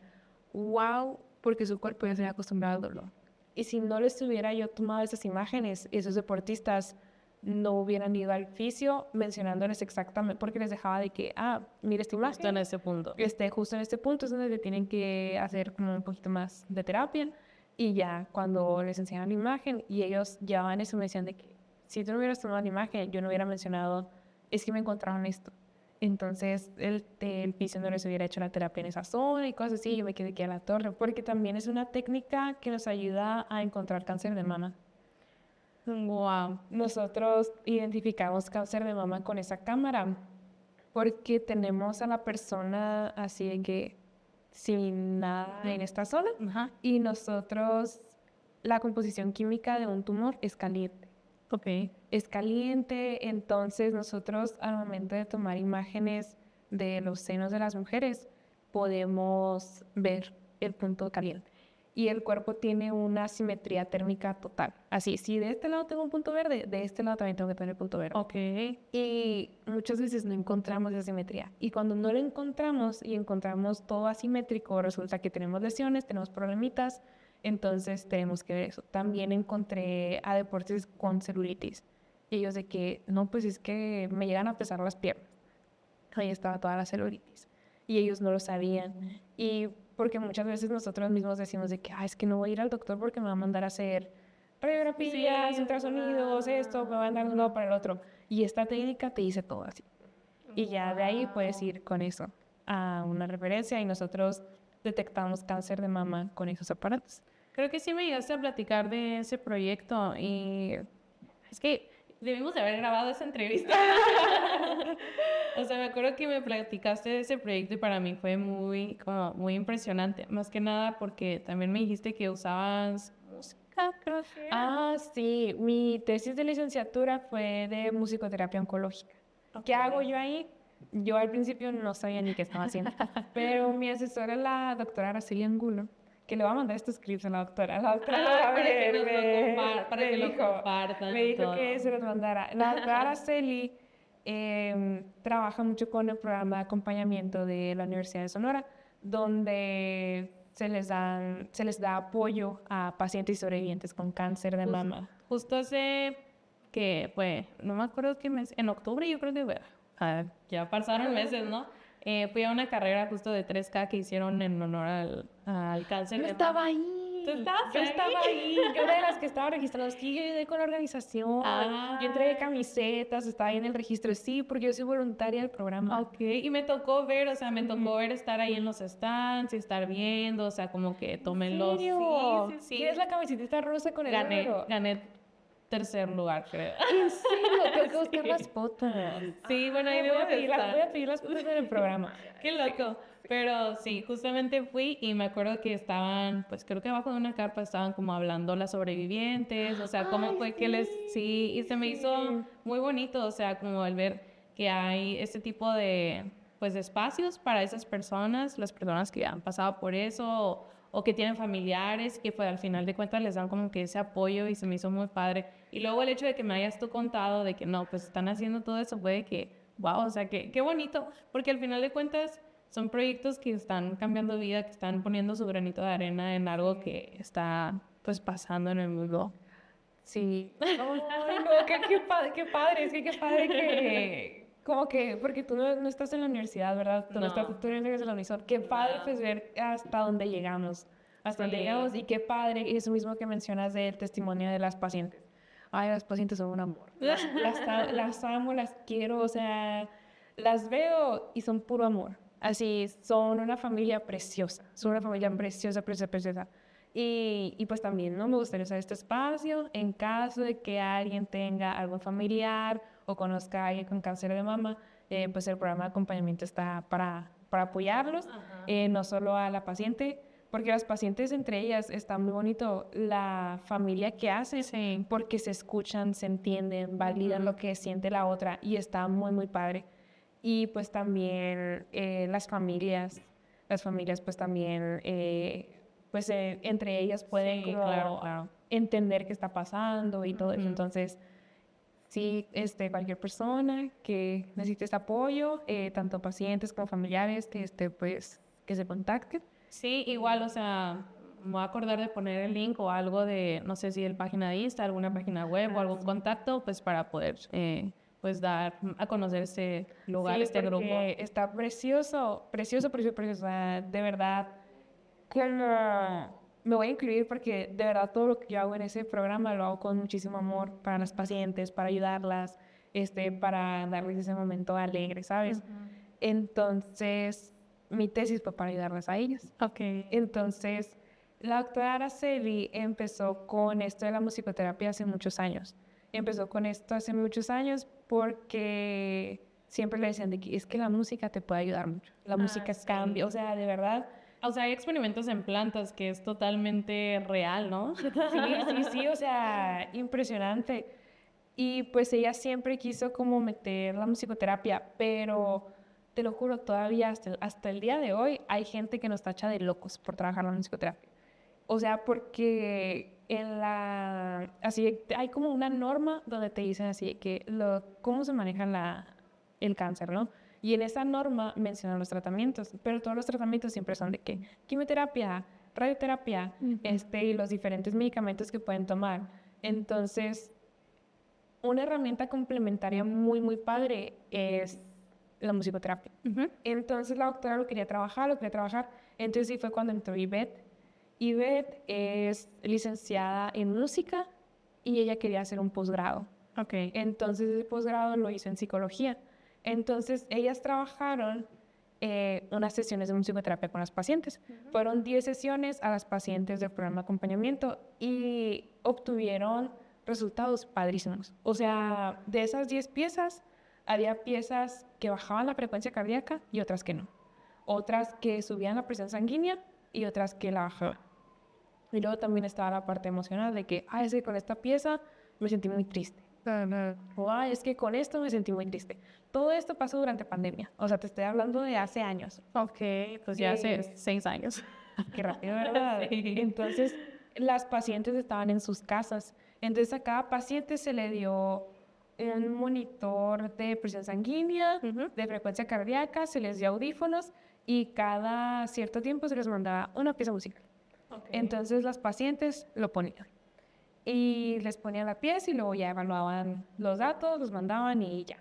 wow, porque su cuerpo ya se había acostumbrado al dolor. Y si no les hubiera yo tomado esas imágenes, esos deportistas no hubieran ido al fisio mencionándoles exactamente, porque les dejaba de que, mira esta imagen. Justo en ese punto. Justo en este punto es donde le tienen que hacer como un poquito más de terapia. Y ya cuando les enseñaban la imagen y ellos llevaban eso, me decían de que si tú no hubieras tomado la imagen, yo no hubiera mencionado, es que me encontraron esto. Entonces el fisio no les hubiera hecho la terapia en esa zona y cosas así, yo me quedé aquí a la torre, porque también es una técnica que nos ayuda a encontrar cáncer de mama. Wow. Nosotros identificamos cáncer de mama con esa cámara porque tenemos a la persona así de que sin nada en esta zona. Ajá. Y nosotros, la composición química de un tumor es caliente. Ok. Es caliente, entonces nosotros al momento de tomar imágenes de los senos de las mujeres podemos ver el punto caliente. Y el cuerpo tiene una simetría térmica total. Así, si de este lado tengo un punto verde, de este lado también tengo que tener el punto verde. Ok. Y muchas veces no encontramos esa simetría. Y cuando no lo encontramos y encontramos todo asimétrico, resulta que tenemos lesiones, tenemos problemitas, entonces tenemos que ver eso. También encontré a deportistas con celulitis. Y ellos de que, no, pues es que me llegan a pesar las piernas. Ahí estaba toda la celulitis. Y ellos no lo sabían. Y porque muchas veces nosotros mismos decimos de que, es que no voy a ir al doctor porque me va a mandar a hacer radiografías, ultrasonidos, esto, me va a mandar de un lado para el otro. Y esta técnica te dice todo así. Y ya de ahí puedes ir con eso a una referencia y nosotros detectamos cáncer de mama con esos aparatos. Creo que sí me llegaste a platicar de ese proyecto y es que debimos de haber grabado esa entrevista. O sea, me acuerdo que me platicaste de ese proyecto y para mí fue muy impresionante. Más que nada porque también me dijiste que usabas música, creo que. Sí. Mi tesis de licenciatura fue de musicoterapia oncológica. Okay. ¿Qué hago yo ahí? Yo al principio no sabía ni qué estaba haciendo. Pero mi asesora, la doctora Araceli Angulo, que le va a mandar estos clips a la doctora. La doctora para que lo compartan. Me dijo que se los mandara. La doctora Araceli trabaja mucho con el programa de acompañamiento de la Universidad de Sonora, donde se les da apoyo a pacientes y sobrevivientes con cáncer de mama. Justo hace que fue, no me acuerdo qué mes, en octubre yo creo que ya pasaron meses, ¿no? Fui a una carrera justo de 3K que hicieron en honor al cáncer. Yo estaba ahí. ¿Tú estabas Yo estaba ahí. Yo era de las que estaba registrada. Sí, yo ayudé con la organización. Yo entregué camisetas, estaba ahí en el registro. Sí, porque yo soy voluntaria del programa. Ok, y me tocó ver, ver estar ahí en los stands y estar viendo, o sea, como que tomen los... Sí. ¿Qué es la camiseta rosa con el negro? Gané tercer lugar, creo. ¿En serio? Tengo que buscar las fotos. Sí, bueno, ahí voy a pedir las fotos en el programa. Qué loco. Pero sí, justamente fui y me acuerdo que estaban, pues creo que abajo de una carpa estaban como hablando las sobrevivientes, o sea, cómo fue que les... Sí, y se me hizo muy bonito, o sea, como el ver que hay este tipo de, pues, de espacios para esas personas, las personas que han pasado por eso o que tienen familiares que pues al final de cuentas les dan como que ese apoyo y se me hizo muy padre. Y luego el hecho de que me hayas tú contado de que no, pues están haciendo todo eso fue de que, wow, o sea, qué bonito, porque al final de cuentas son proyectos que están cambiando vida, que están poniendo su granito de arena en algo que está pues pasando en el mundo. Sí. No, qué padre, es que qué padre que... Como que, porque tú no estás en la universidad, ¿verdad? Tú no estás en la universidad. Qué padre pues ver hasta dónde llegamos. Y qué padre eso mismo que mencionas del testimonio de las pacientes. Ay, las pacientes son un amor. Las amo, las quiero, o sea, las veo y son puro amor. Así, son una familia preciosa. Son una familia preciosa, preciosa, preciosa. Y pues también, ¿no? Me gustaría usar este espacio en caso de que alguien tenga algún familiar o conozca a alguien con cáncer de mama, pues el programa de acompañamiento está para apoyarlos, no solo a la paciente, porque las pacientes entre ellas está muy bonito la familia que hacen, Sí. porque se escuchan, se entienden, validan lo que siente la otra y está muy, muy padre. Y pues también las familias pues también, entre ellas pueden Sí, como claro. entender qué está pasando y todo eso. Entonces, sí, cualquier persona que necesite este apoyo, tanto pacientes como familiares, pues, que se contacten. Sí, igual, o sea, me voy a acordar de poner el link o algo de, no sé si el página de Insta, alguna página web o algún contacto, pues para poder, pues dar a conocer este lugar, Sí, este grupo. porque está precioso, precioso, precioso, precioso. O sea, de verdad, como me voy a incluir porque de verdad todo lo que yo hago en ese programa lo hago con muchísimo amor para las pacientes, para ayudarlas, para darles ese momento alegre, ¿sabes? Entonces, mi tesis fue para ayudarlas a ellas. Ok. Entonces, la doctora Araceli empezó con esto de la musicoterapia hace muchos años. Empezó con esto hace muchos años porque siempre le decían de que es que la música te puede ayudar mucho. La música sí. cambia, o sea, de verdad. O sea, hay experimentos en plantas que es totalmente real, ¿no? Sí, o sea, impresionante. Y pues ella siempre quiso como meter la musicoterapia, pero te lo juro, todavía hasta el día de hoy hay gente que nos tacha de locos por trabajar la musicoterapia. O sea, porque así hay como una norma donde te dicen así que cómo se maneja el cáncer, ¿no? Y en esa norma mencionan los tratamientos, pero todos los tratamientos siempre son de que quimioterapia, radioterapia, y los diferentes medicamentos que pueden tomar. Entonces, una herramienta complementaria muy, muy padre es la musicoterapia. Entonces la doctora lo quería trabajar. Entonces sí fue cuando entró Ivette. Ivette es licenciada en música y ella quería hacer un posgrado. Ok. Entonces el posgrado lo hizo en psicología. Entonces ellas trabajaron unas sesiones de musicoterapia con las pacientes. Fueron 10 sesiones a las pacientes del programa de acompañamiento y obtuvieron resultados padrísimos. O sea, de esas 10 piezas, había piezas que bajaban la frecuencia cardíaca y otras que no. Otras que subían la presión sanguínea y otras que la bajaban. Y luego también estaba la parte emocional de que, es que con esta pieza me sentí muy triste. O, es que con esto me sentí muy triste. Todo esto pasó durante pandemia. O sea, te estoy hablando de hace años. Ok, pues ya hace 6 años. Qué rápido, ¿verdad? Sí. Entonces, las pacientes estaban en sus casas. Entonces, a cada paciente se le dio un monitor de presión sanguínea, de frecuencia cardíaca, se les dio audífonos y cada cierto tiempo se les mandaba una pieza musical. Okay. Entonces, las pacientes lo ponían. Y les ponían la pieza y luego ya evaluaban los datos, los mandaban y ya.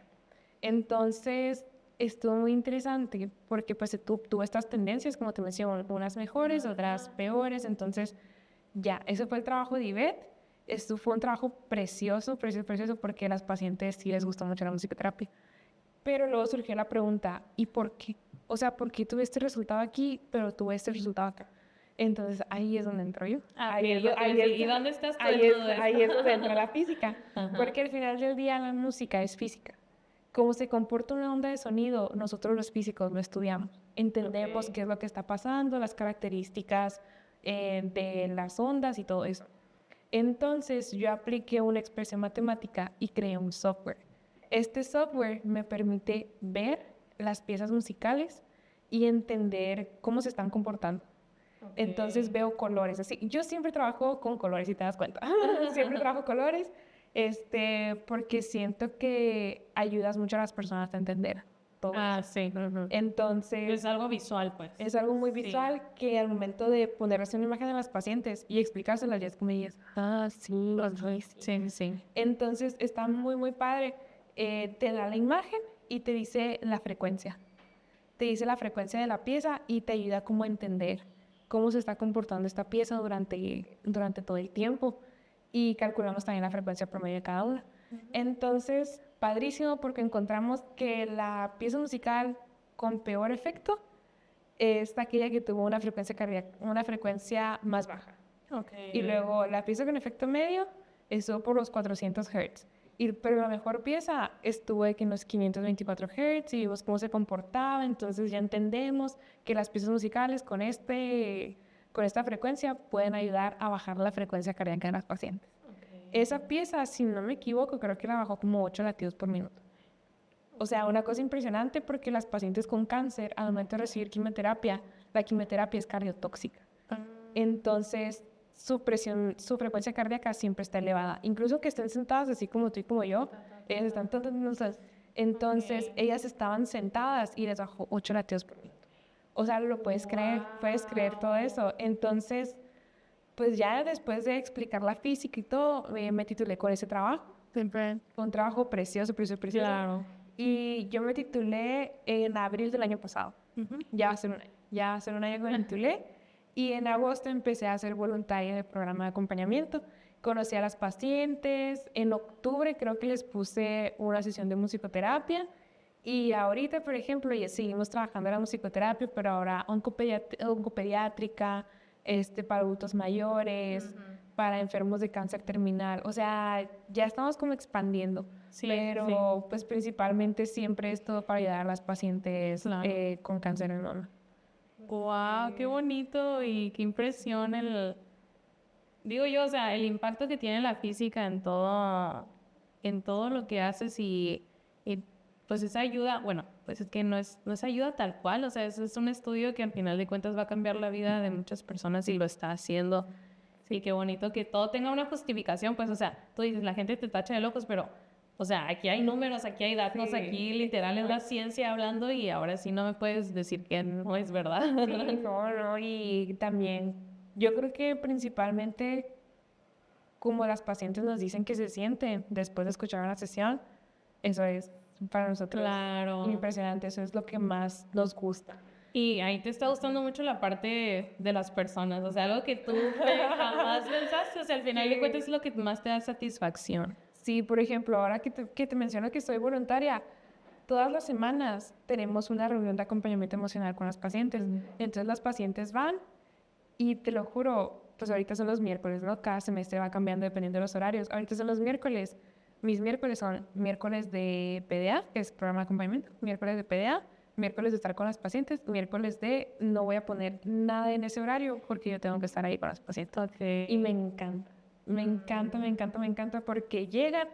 Entonces, estuvo muy interesante porque pues tuvo estas tendencias, como te mencioné, unas mejores, otras peores. Entonces, ya, ese fue el trabajo de Ivette. Esto fue un trabajo precioso, precioso, precioso, porque a las pacientes sí les gustó mucho la musicoterapia. Pero luego surgió la pregunta, ¿y por qué? O sea, ¿por qué tuve este resultado aquí, pero tuve este resultado acá? Entonces, ahí es donde entro yo. ¿Y dónde estás tú? Ahí es donde entra la física. Porque al final del día la música es física. Cómo se comporta una onda de sonido, nosotros los físicos lo estudiamos. Entendemos qué es lo que está pasando, las características de las ondas y todo eso. Entonces, yo apliqué una expresión matemática y creé un software. Este software me permite ver las piezas musicales y entender cómo se están comportando. Entonces veo colores, así. Yo siempre trabajo con colores, si te das cuenta. Siempre trabajo colores, porque siento que ayudas mucho a las personas a entender todo. Sí. Entonces... Es algo visual, pues. Es algo muy visual que al momento de ponerles una imagen a las pacientes y explicárselas, ya es como ellas, sí. Entonces está muy, muy padre. Te da la imagen y te dice la frecuencia. Te dice la frecuencia de la pieza y te ayuda como a entender cómo se está comportando esta pieza durante todo el tiempo. Y calculamos también la frecuencia promedio de cada una. Entonces, padrísimo porque encontramos que la pieza musical con peor efecto es aquella que tuvo una frecuencia cardíaca, una frecuencia más baja. Y luego la pieza con efecto medio estuvo por los 400 Hz. Pero la mejor pieza estuvo en los 524 Hz y vimos cómo se comportaba. Entonces ya entendemos que las piezas musicales con con esta frecuencia pueden ayudar a bajar la frecuencia cardíaca de las pacientes. Esa pieza, si no me equivoco, creo que la bajó como 8 latidos por minuto. O sea, una cosa impresionante porque las pacientes con cáncer, al momento de recibir quimioterapia, la quimioterapia es cardiotóxica. Entonces, su frecuencia cardíaca siempre está elevada. Incluso que estén sentadas así como tú y como yo, ellas están... Entonces, ellas estaban sentadas y les bajó 8 latidos por minuto. O sea, lo puedes creer todo eso. Entonces, pues ya después de explicar la física y todo, me titulé con ese trabajo. Siempre. Un trabajo precioso. Claro. Y yo me titulé en abril del año pasado. Ya va a ser un año. Ya va a ser un año que me titulé. Y en agosto empecé a ser voluntaria del programa de acompañamiento. Conocí a las pacientes. En octubre creo que les puse una sesión de musicoterapia. Y ahorita, por ejemplo, ya seguimos trabajando en la musicoterapia, pero ahora oncopediátrica, para adultos mayores, para enfermos de cáncer terminal. O sea, ya estamos como expandiendo. Pero pues principalmente siempre es todo para ayudar a las pacientes con cáncer en mama. ¡Guau! ¡Qué bonito! Y qué impresión digo yo, o sea, el impacto que tiene la física en todo lo que haces y pues esa ayuda, bueno, pues es que no es ayuda tal cual, o sea, es un estudio que al final de cuentas va a cambiar la vida de muchas personas y lo está haciendo. Sí, qué bonito que todo tenga una justificación, pues, o sea, tú dices, la gente te tacha de locos, pero, o sea, aquí hay números, aquí hay datos, aquí literal es la ciencia hablando y ahora sí no me puedes decir que no es verdad. Sí, no, y también yo creo que principalmente como las pacientes nos dicen que se sienten después de escuchar una sesión, eso es para nosotros impresionante, eso es lo que más nos gusta. Y ahí te está gustando mucho la parte de las personas, o sea, algo que tú jamás pensaste, o sea, al final de cuentas es lo que más te da satisfacción. Sí, por ejemplo, ahora que te menciono que soy voluntaria, todas las semanas tenemos una reunión de acompañamiento emocional con las pacientes. Entonces las pacientes van y te lo juro, pues ahorita son los miércoles, ¿no? Cada semestre va cambiando dependiendo de los horarios. Ahorita son los miércoles. Mis miércoles son miércoles de PDA, que es programa de acompañamiento, miércoles de PDA, miércoles de estar con las pacientes, miércoles de no voy a poner nada en ese horario porque yo tengo que estar ahí con las pacientes. Y me encanta porque llegan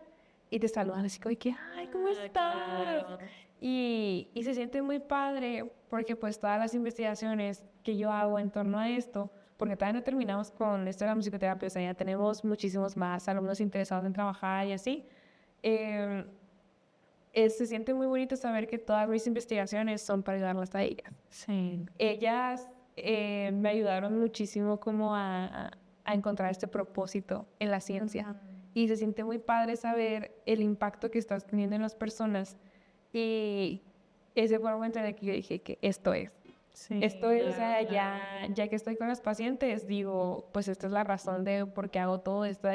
y te saludan así como que, ay, ¿cómo estás? Claro. Y se siente muy padre porque pues todas las investigaciones que yo hago en torno a esto, porque todavía no terminamos con esto de la musicoterapia, o sea, ya tenemos muchísimos más alumnos interesados en trabajar y así. Se siente muy bonito saber que todas mis investigaciones son para ayudarlas a ellas. Sí. Ellas me ayudaron muchísimo como a encontrar este propósito en la ciencia. Y se siente muy padre saber el impacto que estás teniendo en las personas. Y ese fue el momento en el que yo dije que esto es. Sí, esto es, o sea, ya que estoy con las pacientes, digo, pues esta es la razón de por qué hago todo esto.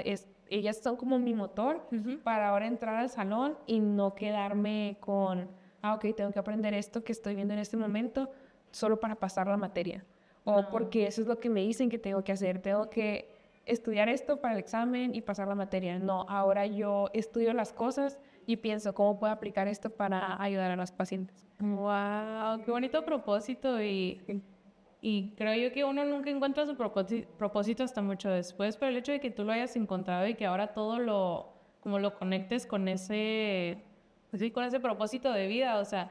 Ellas son como mi motor para ahora entrar al salón y no quedarme con, ok, tengo que aprender esto que estoy viendo en este momento solo para pasar la materia. O porque eso es lo que me dicen que tengo que hacer, tengo que estudiar esto para el examen y pasar la materia. No, ahora yo estudio las cosas y pienso cómo puedo aplicar esto para ayudar a las pacientes. ¡Wow! ¡Qué bonito propósito! Y creo yo que uno nunca encuentra su propósito hasta mucho después, pero el hecho de que tú lo hayas encontrado y que ahora todo lo conectes con ese propósito de vida, o sea,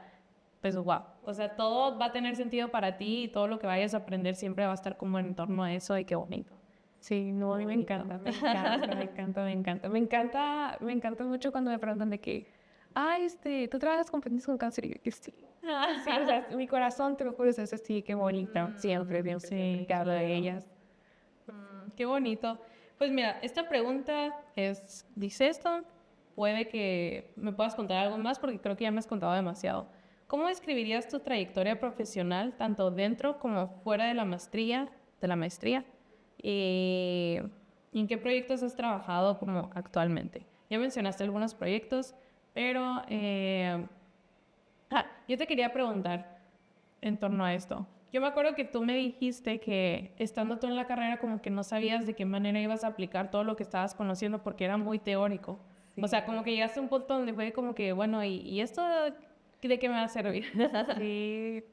pues wow. O sea, todo va a tener sentido para ti y todo lo que vayas a aprender siempre va a estar como en torno a eso y qué bonito. Sí, no, a mí me encanta mucho cuando me preguntan de que, ¿tú trabajas con pacientes con cáncer? Y yo que sí. Sí, o sea, mi corazón, te lo juro, es así, qué bonito. Siempre que hablo de ellas. Qué bonito. Pues mira, esta pregunta dice esto, puede que me puedas contar algo más porque creo que ya me has contado demasiado. ¿Cómo describirías tu trayectoria profesional, tanto dentro como fuera de la maestría? ¿Y en qué proyectos has trabajado como actualmente? Ya mencionaste algunos proyectos, pero yo te quería preguntar en torno a esto. Yo me acuerdo que tú me dijiste que estando tú en la carrera como que no sabías de qué manera ibas a aplicar todo lo que estabas conociendo porque era muy teórico. Sí. O sea, como que llegaste a un punto donde fue como que, bueno, ¿y esto de qué me va a servir?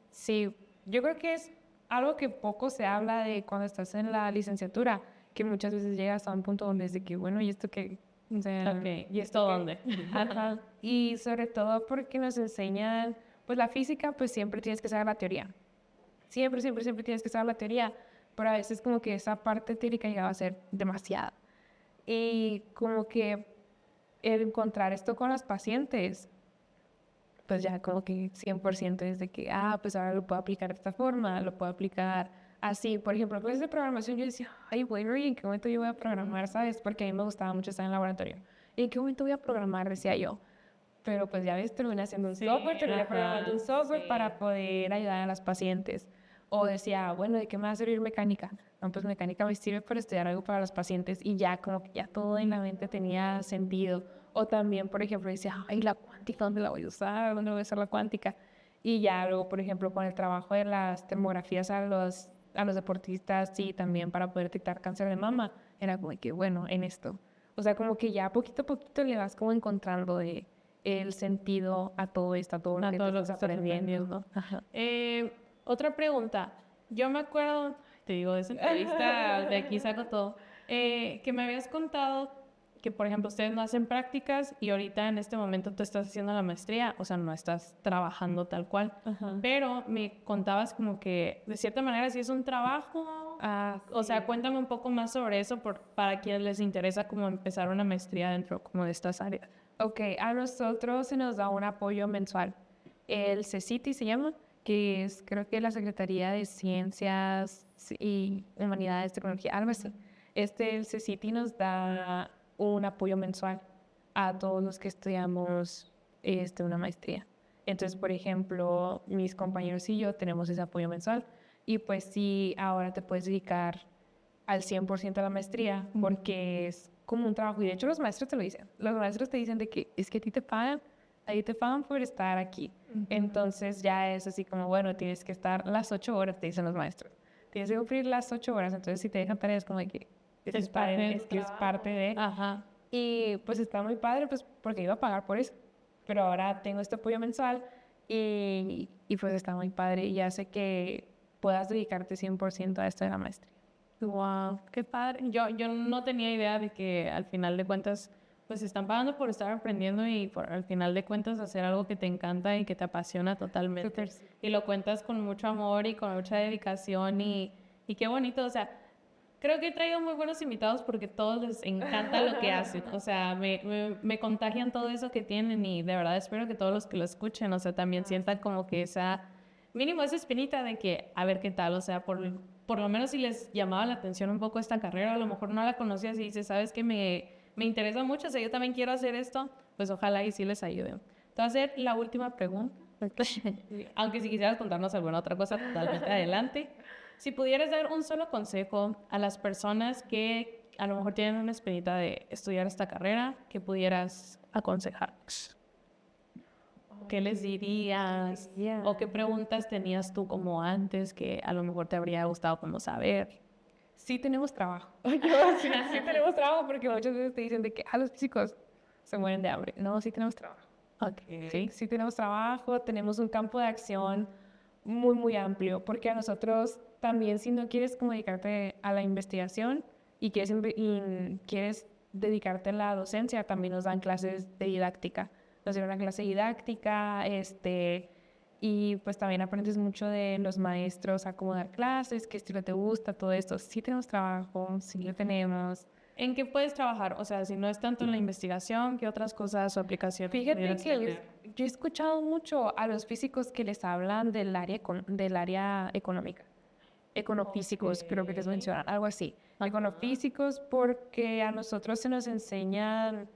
Sí, yo creo que es algo que poco se habla de cuando estás en la licenciatura, que muchas veces llegas a un punto donde es de que, bueno, ¿y esto qué? O sea, Ok, ¿y esto dónde? ajá. Y sobre todo porque nos enseñan, pues la física, pues siempre tienes que saber la teoría. Siempre, siempre, siempre tienes que saber la teoría, pero a veces como que esa parte teórica llegaba a ser demasiada. Y como que el encontrar esto con los pacientes, pues ya como que 100% es de que, pues ahora lo puedo aplicar de esta forma, lo puedo aplicar así. Por ejemplo, clases de programación, yo decía, ay, bueno, ¿y en qué momento yo voy a programar, sabes? Porque a mí me gustaba mucho estar en el laboratorio. ¿Y en qué momento voy a programar? Decía yo. Pero pues ya ves, terminé haciendo un software, terminé programando un software para poder ayudar a las pacientes. O decía, bueno, ¿de qué me va a servir mecánica? No, pues mecánica me sirve para estudiar algo para los pacientes y ya como que ya todo en la mente tenía sentido. O también, por ejemplo, decía, ay, la cuántica, ¿dónde la voy a usar? ¿Dónde voy a usar la cuántica? Y ya luego, por ejemplo, con el trabajo de las termografías a los deportistas y también para poder detectar cáncer de mama, era como que, bueno, en esto. O sea, como que ya poquito a poquito le vas como encontrando el sentido a todo esto, a todo lo que estás aprendiendo. Otra pregunta. Yo me acuerdo, te digo, de esa entrevista, de aquí saco todo, que me habías contado que, por ejemplo, ustedes no hacen prácticas y ahorita en este momento tú estás haciendo la maestría, o sea, no estás trabajando tal cual, pero me contabas como que, de cierta manera, sí es un trabajo. O sea, cuéntame un poco más sobre eso para quienes les interesa como empezar una maestría dentro como de estas áreas. Ok, a nosotros se nos da un apoyo mensual. El CECITI se llama, que es creo que la Secretaría de Ciencias y Humanidades, Tecnología, algo así. El CECITI nos da un apoyo mensual a todos los que estudiamos una maestría. Entonces, por ejemplo, mis compañeros y yo tenemos ese apoyo mensual y pues sí, ahora te puedes dedicar al 100% a la maestría porque es como un trabajo y de hecho los maestros te lo dicen. Los maestros te dicen de que es que a ti te pagan por estar aquí. Entonces ya es así como, bueno, tienes que estar las 8 horas, te dicen los maestros. Tienes que cumplir las 8 horas, entonces si te dejan tareas como de que es parte de... Ajá. Y pues está muy padre, pues porque iba a pagar por eso. Pero ahora tengo este apoyo mensual y pues está muy padre y hace que puedas dedicarte 100% a esto de la maestría. Wow, qué padre. Yo no tenía idea de que al final de cuentas, pues están pagando por estar aprendiendo y por al final de cuentas hacer algo que te encanta y que te apasiona totalmente. Y lo cuentas con mucho amor y con mucha dedicación y qué bonito. O sea, creo que he traído muy buenos invitados porque todos les encanta lo que hacen. O sea, me contagian todo eso que tienen y de verdad espero que todos los que lo escuchen, o sea, también sientan como que mínimo esa espinita de que a ver qué tal, o sea, por lo menos si les llamaba la atención un poco esta carrera, a lo mejor no la conocías y dices, sabes que me interesa mucho, o sea, yo también quiero hacer esto, pues ojalá y sí les ayude. Te voy a hacer la última pregunta, aunque si quisieras contarnos alguna otra cosa, totalmente adelante. Si pudieras dar un solo consejo a las personas que a lo mejor tienen una espinita de estudiar esta carrera, ¿qué pudieras aconsejarles? ¿Qué les dirías? ¿O qué preguntas tenías tú como antes que a lo mejor te habría gustado como saber? Sí tenemos trabajo. Sí tenemos trabajo porque muchas veces te dicen de que los físicos se mueren de hambre. No, sí tenemos trabajo. Okay. Sí tenemos trabajo, tenemos un campo de acción muy, muy amplio porque a nosotros también si no quieres como dedicarte a la investigación y quieres dedicarte a la docencia, también nos dan clases de didáctica. Nos dan una clase didáctica, y pues también aprendes mucho de los maestros a cómo dar clases, qué estilo te gusta, todo esto. Sí tenemos trabajo, sí lo tenemos. ¿En qué puedes trabajar? O sea, si no es tanto en la investigación, ¿qué otras cosas o aplicaciones? Fíjate que yo he escuchado mucho a los físicos que les hablan del área económica. Econofísicos, creo que les mencionan, algo así. Econofísicos porque a nosotros se nos enseñan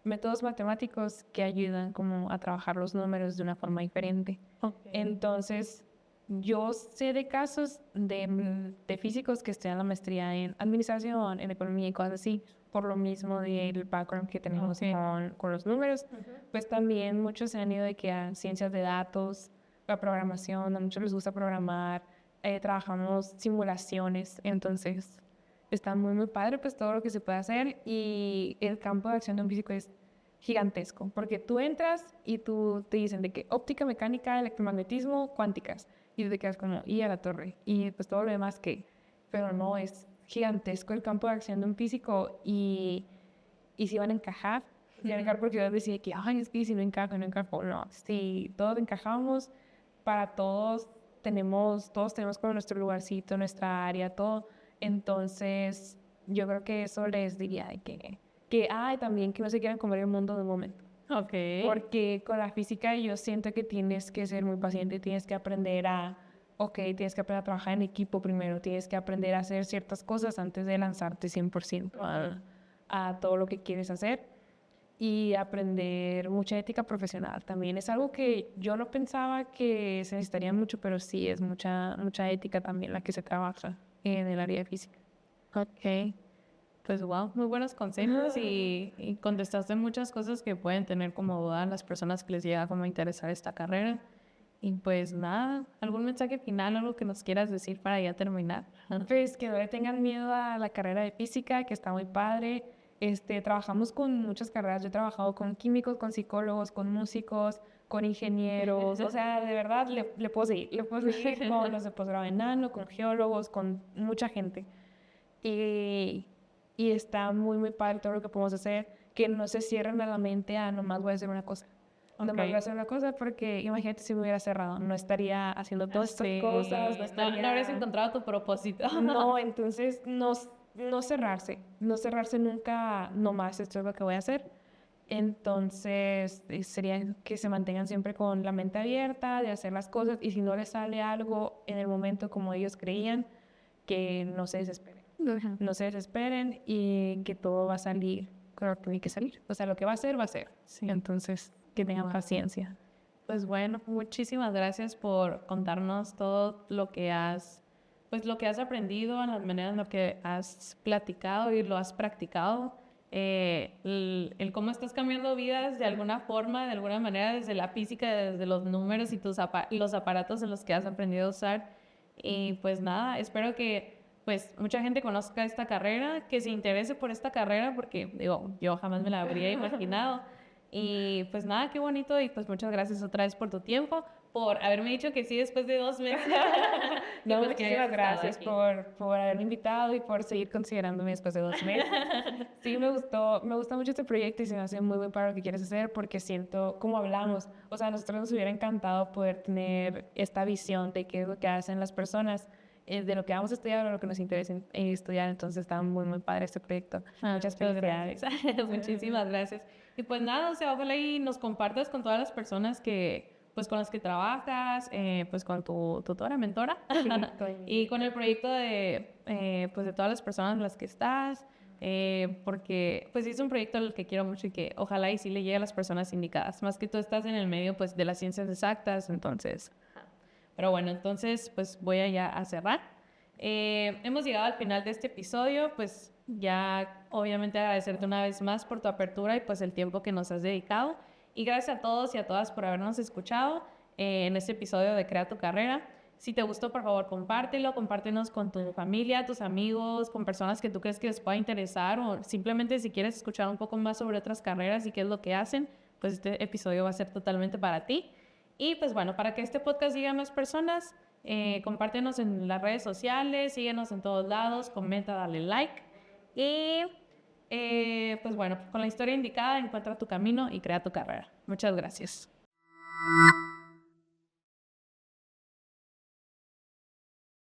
métodos matemáticos que ayudan como a trabajar los números de una forma diferente. Entonces, yo sé de casos de físicos que estudian la maestría en administración, en economía y cosas así, por lo mismo del background que tenemos con los números. Pues también muchos se han ido de que a ciencias de datos, la programación, a muchos les gusta programar, trabajamos simulaciones, entonces está muy, muy padre pues todo lo que se puede hacer y el campo de acción de un físico es gigantesco, porque tú entras y tú te dicen de que óptica, mecánica, electromagnetismo, cuánticas. y te quedas como, y a la torre, y pues todo lo demás pero no, es gigantesco el campo de acción de un físico y si van a encajar, porque yo decía que, ay, es que si no encajo, no, si todos encajamos, para todos tenemos como nuestro lugarcito, nuestra área, todo, entonces yo creo que eso les diría de también que no se quieran comer el mundo de un momento. Okay. Porque con la física yo siento que tienes que ser muy paciente, tienes que aprender tienes que aprender a trabajar en equipo primero, tienes que aprender a hacer ciertas cosas antes de lanzarte 100% a todo lo que quieres hacer y aprender mucha ética profesional también. Es algo que yo no pensaba que se necesitaría mucho, pero sí es mucha ética también la que se trabaja en el área de física. Ok. Pues wow, muy buenos consejos y contestaste muchas cosas que pueden tener como duda las personas que les llega como a interesar esta carrera. Y pues nada, ¿algún mensaje final, algo que nos quieras decir para ya terminar? Pues que no le tengan miedo a la carrera de física, que está muy padre. Trabajamos con muchas carreras, yo he trabajado con químicos, con psicólogos, con músicos, con ingenieros, o sea, de verdad le puedo seguir con los de posgrado en nano, con geólogos, con mucha gente. Y está muy, muy padre todo lo que podemos hacer, que no se cierren a la mente a nomás voy a hacer una cosa. Okay. Nomás voy a hacer una cosa porque imagínate si me hubiera cerrado, no estaría haciendo todas estas cosas, no habrías encontrado tu propósito. No, entonces no cerrarse nunca, nomás esto es lo que voy a hacer. Entonces sería que se mantengan siempre con la mente abierta de hacer las cosas y si no les sale algo en el momento como ellos creían, que no se desesperen. No se desesperen y que todo va a salir como tiene que salir. O sea, lo que va a ser, va a ser. Sí. Entonces, que tengan paciencia. Pues bueno, muchísimas gracias por contarnos todo lo que has aprendido, en las maneras en las que has platicado y lo has practicado. El cómo estás cambiando vidas de alguna forma, de alguna manera, desde la física, desde los números y los aparatos en los que has aprendido a usar. Y pues nada, espero que pues mucha gente conozca esta carrera, que se interese por esta carrera, porque digo, yo jamás me la habría imaginado. Y pues nada, qué bonito y pues muchas gracias otra vez por tu tiempo, por haberme dicho que sí después de 2 meses. No, pues muchísimas gracias por haberme invitado y por seguir considerándome después de 2 meses. Sí, me gusta mucho este proyecto y se me hace muy bien para lo que quieres hacer porque siento, como hablamos, o sea, a nosotros nos hubiera encantado poder tener esta visión de qué es lo que hacen las personas, de lo que vamos a estudiar o lo que nos interesa estudiar, entonces está muy, muy padre este proyecto. Muchas felicidades. Muchísimas gracias. Y pues nada, o sea, ojalá y nos compartas con todas las personas pues con las que trabajas, pues con tu tutora, mentora, y con el proyecto pues de todas las personas en las que estás, porque pues es un proyecto al que quiero mucho y que ojalá y sí le llegue a las personas indicadas, más que tú estás en el medio pues de las ciencias exactas, entonces... Pero bueno, entonces pues voy a cerrar. Hemos llegado al final de este episodio, pues ya obviamente agradecerte una vez más por tu apertura y pues el tiempo que nos has dedicado. Y gracias a todos y a todas por habernos escuchado en este episodio de Crea tu Carrera. Si te gustó, por favor, compártenos con tu familia, tus amigos, con personas que tú crees que les pueda interesar o simplemente si quieres escuchar un poco más sobre otras carreras y qué es lo que hacen, pues este episodio va a ser totalmente para ti. Y pues bueno, para que este podcast llegue a más personas, compártenos en las redes sociales, síguenos en todos lados, comenta, dale like. Y pues bueno, con la historia indicada, encuentra tu camino y crea tu carrera. Muchas gracias.